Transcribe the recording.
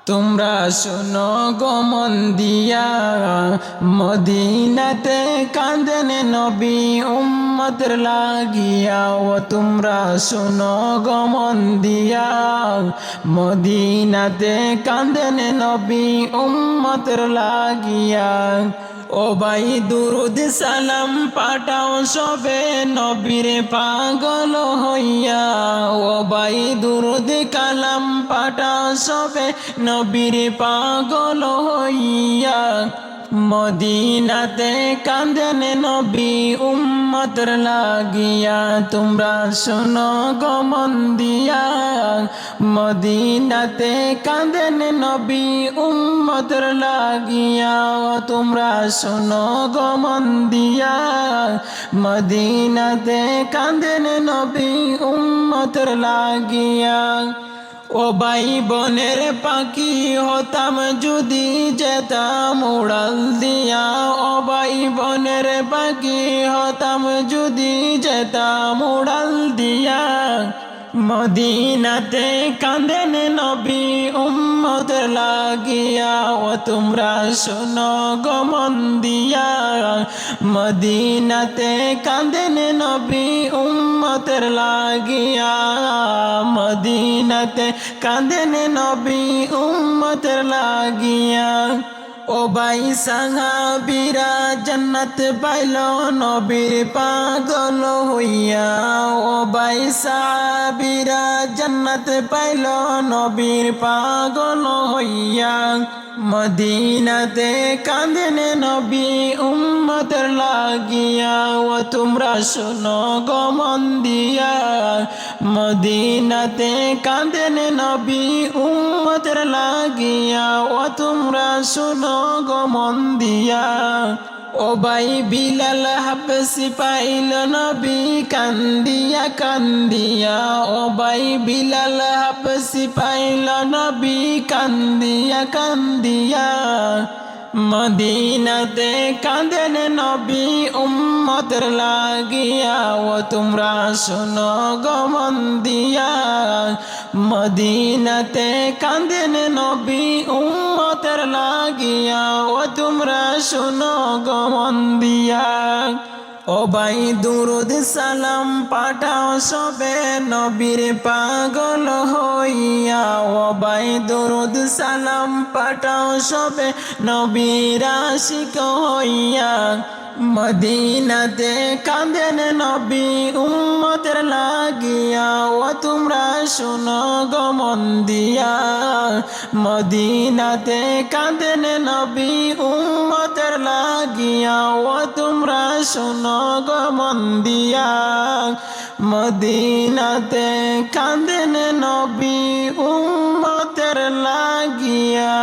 তোমরা শোনো গো মন দিয়া, মদিনাতে কাঁদেন নবী উম্মতের লাগিয়া। ও তোমরা শোনো গো মন দিয়া, মদিনাতে কাঁদেন নবী উম্মতের লাগিয়া। ও ভাই দুরুদ সালাম পাঠাও সবে নবীর পাগল হইয়া। ও ভাই দুরুদ কালাম পাঠাও সবে নবীর পাগল হইয়া। মদিনাতে কাঁদেন নবী উম্মতের লাগিয়া। তোমরা শোনো গো মন দিয়া, মদিনাতে কাঁদেন নবী উম্মতের লাগিয়া। তোমরা শোনো গো মন দিয়া, মদিনাতে কাঁদেন নবী উম্মতের লাগিয়া। ও ভাই বনের পাখি হতাম যদি যেতাম উড়াল দিয়া। ও ভাই বনের পাখি হতাম যদি যেতাম উড়াল দিয়া। মদিনাতে কাঁদেন নবী উম্মতের লাগিয়া। ও তোমরা শোনো গো মন দিয়া, মদিনাতে কাঁদেন নবী উম্মতের লাগিয়া। মদিনাতে কাঁদেন নবী উম্মতের লাগিয়া। ও ভাই সাহাবীরা জান্নাত পাইল নবীর পাগল হইয়া। ও ভাই সাহাবীরা জান্নাত পাইল নবীর পাগল হইয়া। মদিনাতে কাঁদেন নবী উম্মতের লাগিয়া। ও তোমরা শোনো গো মন দিয়া, মদিনাতে কাঁদেন নবী উম্মতের লাগিয়া। ও তোমরা শোনো গো মন দিয়া। ও ভাই বিলাল হাবশি পাইল নবী কান্দিয়া কান্দিয়া। ও ভাই বিলাল হাবশি পাইল নবী কান্দিয়া কান্দিয়া। মদিনাতে কাঁদেন নবী উম্মতের লাগিয়া। ও তোমরা শোনো গো মন দিয়া, মদিনাতে কাঁদেন নবী উম্মতের লাগিয়া। ও তোমরা শোনো গো মন দিয়া। ও ভাই দুরুদ সালাম পাঠাও সবে নবীর পাগল হইয়া। ও ভাই দুরুদ সালাম পাঠাও সবে নবীর আশিক হইয়া। মদিনাতে কাঁদেন নবী উম্মতের লাগিয়া। ও তোমরা শোনো গো মন দিয়া, মদিনাতে কাঁদেন নবী উম্মতের লাগিয়া। ও তোমরা শোনো গো মন দিয়া, মদিনাতে কাঁদেন নবী উম্মতের লাগিয়া।